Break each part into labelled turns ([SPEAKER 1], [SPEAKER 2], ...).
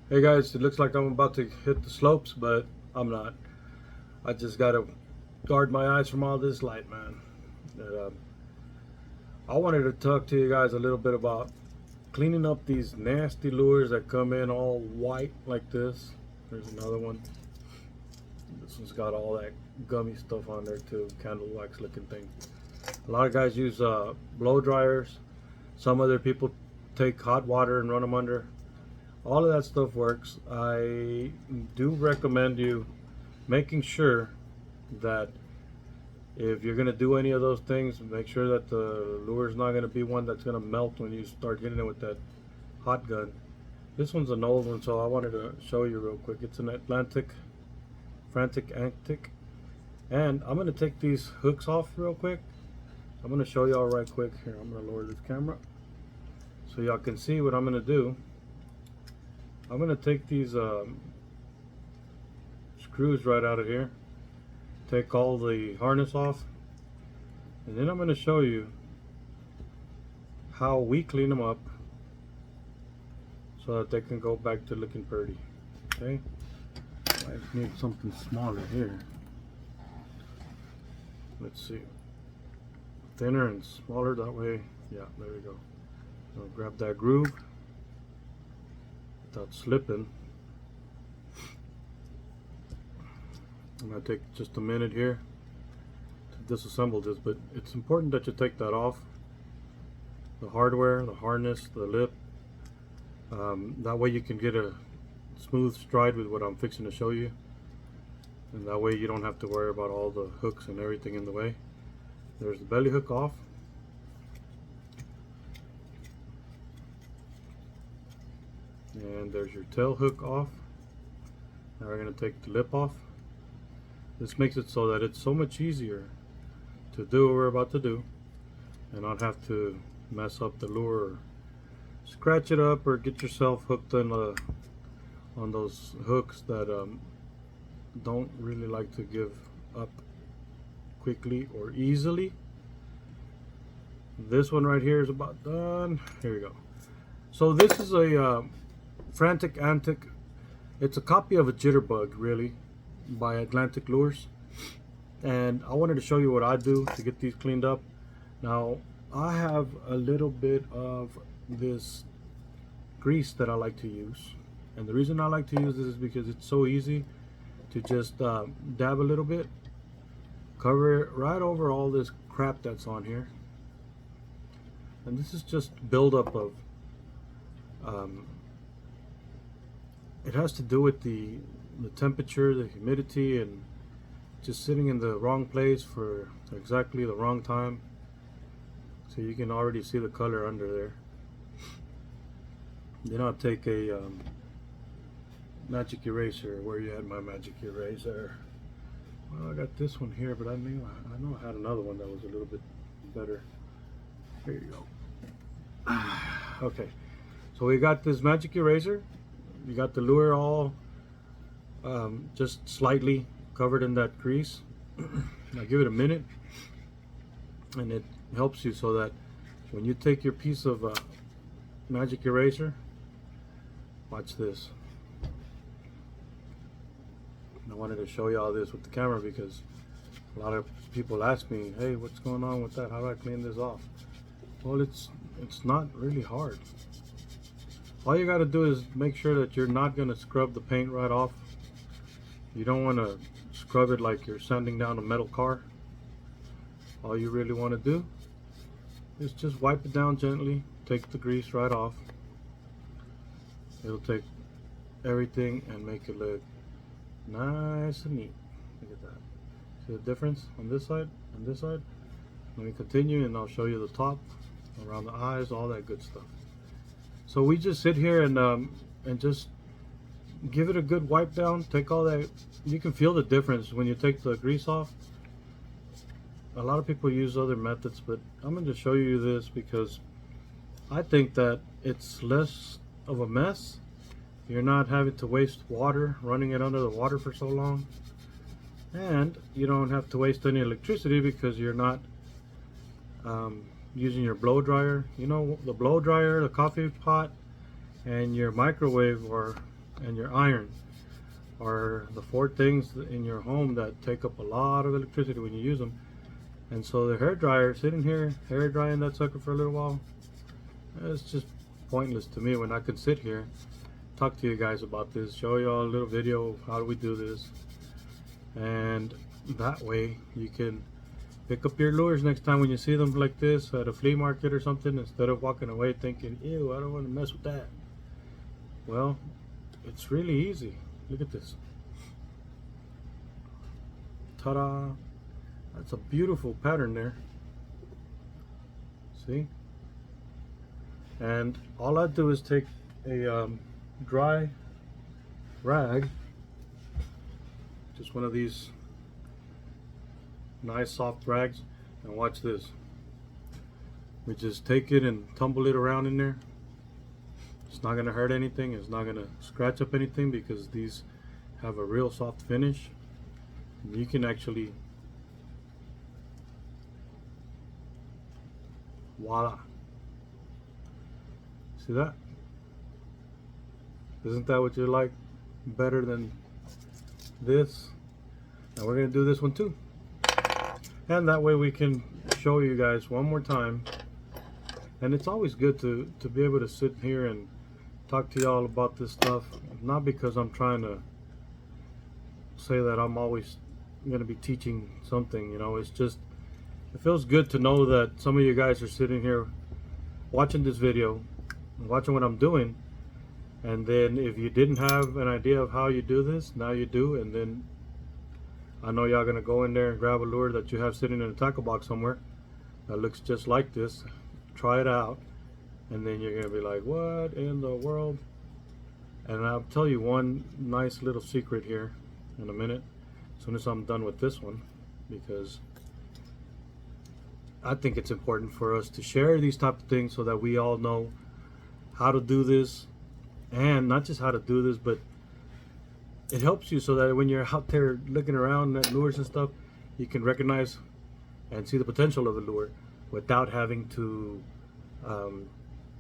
[SPEAKER 1] Hey guys, it looks like I'm about to hit the slopes, but I'm not. I just gotta guard my eyes from all this light, man. And, I wanted to talk to you guys a little bit about cleaning up these nasty lures that come in all white like this. There's another one. This one's got all that gummy stuff on there too, candle wax looking thing. A lot of guys use blow dryers. Some other people take hot water and run them under. All of that stuff works. I do recommend you making sure that if you're going to do any of those things, make sure that the lure is not going to be one that's going to melt when you start hitting it with that hot gun. This one's an old one, so I wanted to show you real quick. It's an Frantic Antic. And I'm going to take these hooks off real quick. I'm going to show y'all right quick. Here, I'm going to lower this camera so y'all can see what I'm going to do. I'm going to take these screws right out of here, take all the harness off, and then I'm going to show you how we clean them up so that they can go back to looking pretty. Okay, I need something smaller here. Let's see, thinner and smaller, that way. Yeah, there we go. I'll grab that groove without slipping. I'm going to take just a minute here to disassemble this, but it's important that you take that off. The hardware, the harness, the lip. That way you can get a smooth stride with what I'm fixing to show you. And that way you don't have to worry about all the hooks and everything in the way. There's the belly hook off. And there's your tail hook off. Now we're going to take the lip off. This makes it so that it's so much easier to do what we're about to do and not have to mess up the lure or scratch it up or get yourself hooked on those hooks that don't really like to give up quickly or easily. This one right here is about done. Here we go. So this is a Frantic Antic. It's a copy of a Jitterbug, really, by Atlantic Lures, and I wanted to show you what I do to get these cleaned up. Now I have a little bit of this grease that I like to use, and the reason I like to use this is because it's so easy to just dab a little bit, cover it right over all this crap that's on here, and this is just buildup of it has to do with the temperature, the humidity, and just sitting in the wrong place for exactly the wrong time. So you can already see the color under there. Then I'll take a magic eraser. Where you had my magic eraser? Well, I got this one here, but I know I had another one that was a little bit better. Here you go. Okay, so we got this magic eraser. You got the lure all just slightly covered in that grease. Now give it a minute, and it helps you so that when you take your piece of magic eraser, watch this. And I wanted to show you all this with the camera because a lot of people ask me, hey, what's going on with that? How do I clean this off? Well, it's not really hard. All you got to do is make sure that you're not going to scrub the paint right off. You don't want to scrub it like you're sanding down a metal car. All you really want to do is just wipe it down gently, take the grease right off. It'll take everything and make it look nice and neat. Look at that. See the difference on this side and this side? Let me continue and I'll show you the top, around the eyes, all that good stuff. So we just sit here and just give it a good wipe down. Take all that. You can feel the difference when you take the grease off. A lot of people use other methods, but I'm going to show you this because I think that it's less of a mess. You're not having to waste water running it under the water for so long, and you don't have to waste any electricity because you're not using your blow dryer. You know, the blow dryer, the coffee pot, and your microwave are and your iron are the 4 things in your home that take up a lot of electricity when you use them. And so the hair dryer sitting here, hair drying that sucker for a little while, it's just pointless to me when I could sit here, talk to you guys about this, show you all a little video of how do we do this, and that way you can pick up your lures next time when you see them like this at a flea market or something, instead of walking away thinking, ew, I don't want to mess with that. Well, it's really easy. Look at this. Ta-da! That's a beautiful pattern there. See? And all I do is take a dry rag, just one of these nice soft rags, and watch this. We just take it and tumble it around in there. It's not going to hurt anything, it's not going to scratch up anything because these have a real soft finish. You can actually, voila. See that? Isn't that what you like better than this? And we're going to do this one too. And that way we can show you guys one more time. And it's always good to be able to sit here and talk to y'all about this stuff. Not because I'm trying to say that I'm always going to be teaching something, you know. It's just, it feels good to know that some of you guys are sitting here watching this video, watching what I'm doing. And then if you didn't have an idea of how you do this, now you do. And then I know y'all gonna go in there and grab a lure that you have sitting in a tackle box somewhere that looks just like this, try it out, and then you're gonna be like, what in the world? And I'll tell you one nice little secret here in a minute, as soon as I'm done with this one, because I think it's important for us to share these type of things so that we all know how to do this. And not just how to do this, but it helps you so that when you're out there looking around at lures and stuff, you can recognize and see the potential of the lure without having to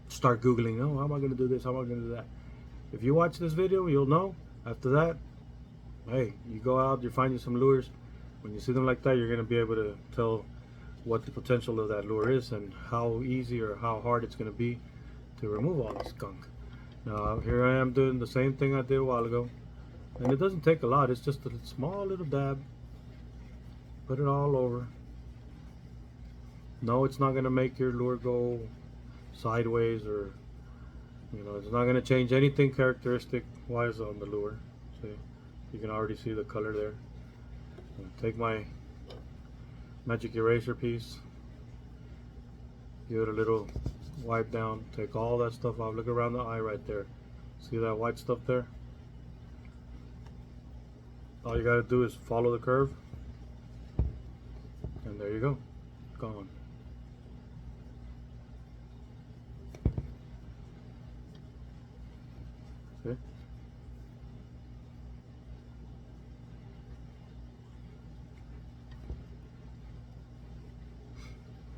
[SPEAKER 1] start Googling, oh, how am I going to do this? How am I going to do that? If you watch this video, you'll know. After that, hey, you go out, you find you some lures. When you see them like that, you're going to be able to tell what the potential of that lure is and how easy or how hard it's going to be to remove all this gunk. Now here I am doing the same thing I did a while ago, and it doesn't take a lot. It's just a small little dab. Put it all over. No, it's not going to make your lure go sideways, or you know, it's not going to change anything characteristic wise on the lure. See, you can already see the color there. Take my magic eraser piece, give it a little wipe down, take all that stuff off. Look around the eye right there. See that white stuff there? All you gotta do is follow the curve, and there you go, gone. See?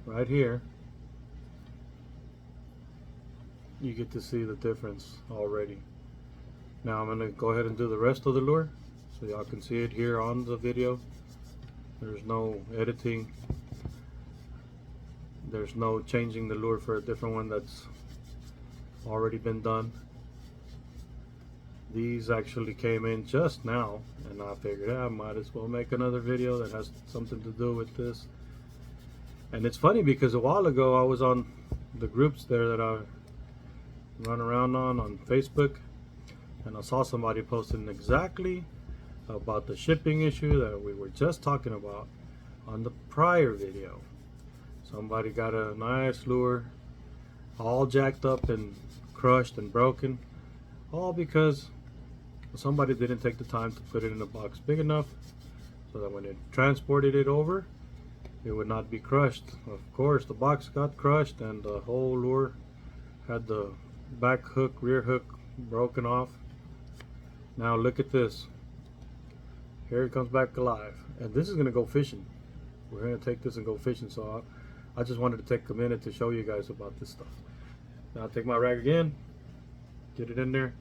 [SPEAKER 1] Right here, you get to see the difference already. Now I'm going to go ahead and do the rest of the lure so y'all can see it here on the video. There's no editing, there's no changing the lure for a different one that's already been done. These actually came in just now, and I figured I might as well make another video that has something to do with this. And it's funny because a while ago I was on the groups there that I run around on Facebook, and I saw somebody posting exactly about the shipping issue that we were just talking about on the prior video. Somebody got a nice lure all jacked up and crushed and broken, all because somebody didn't take the time to put it in a box big enough so that when it transported it over, it would not be crushed. Of course, the box got crushed and the whole lure had the back hook, rear hook broken off. Now look at this. Here it comes back alive, and this is going to go fishing. We're going to take this and go fishing, so I just wanted to take a minute to show you guys about this stuff. Now I'll take my rag again, get it in there,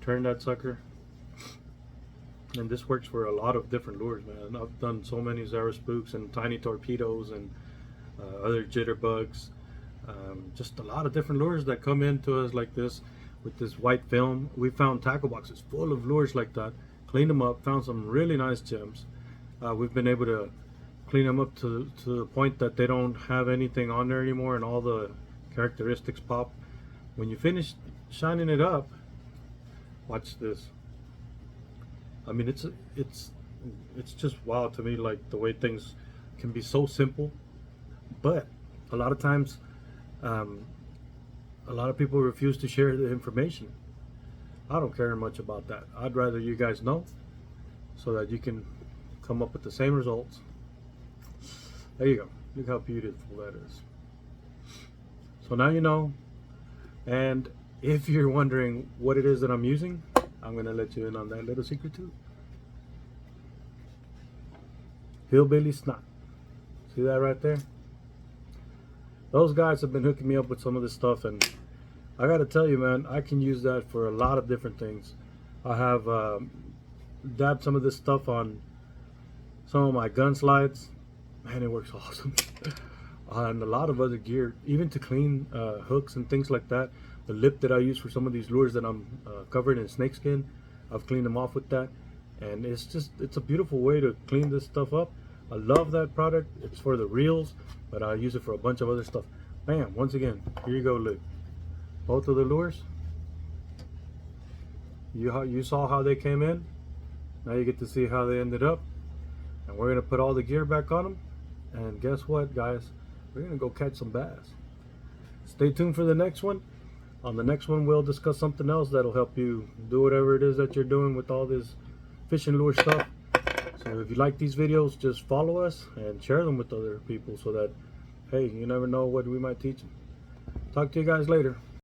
[SPEAKER 1] turn turn that sucker. And this works for a lot of different lures, man. I've done so many Zara spooks and tiny torpedoes and other jitterbugs. Just a lot of different lures that come into us like this with this white film. We found tackle boxes full of lures like that, cleaned them up, found some really nice gems. We've been able to clean them up to the point that they don't have anything on there anymore and all the characteristics pop. When you finish shining it up, watch this. I mean, it's just wild to me, like the way things can be so simple, but a lot of times a lot of people refuse to share the information. I don't care much about that. I'd rather you guys know so that you can come up with the same results. There you go. Look how beautiful that is. So now you know. And if you're wondering what it is that I'm using, I'm going to let you in on that little secret too. Hillbilly Snot. See that right there? Those guys have been hooking me up with some of this stuff, and I got to tell you, man, I can use that for a lot of different things. I have dabbed some of this stuff on some of my gun slides. Man, it works awesome. And a lot of other gear, even to clean hooks and things like that. The lip that I use for some of these lures that I'm covered in snakeskin, I've cleaned them off with that, and it's a beautiful way to clean this stuff up. I love that product. It's for the reels, but I use it for a bunch of other stuff. Bam, once again, here you go. Look, both of the lures. You saw how they came in. Now you get to see how they ended up, and we're gonna put all the gear back on them. And guess what, guys? We're gonna go catch some bass. Stay tuned for the next one. On the next one, we'll discuss something else that'll help you do whatever it is that you're doing with all this fishing lure stuff. So if you like these videos, just follow us and share them with other people so that, hey, you never know what we might teach them. Talk to you guys later.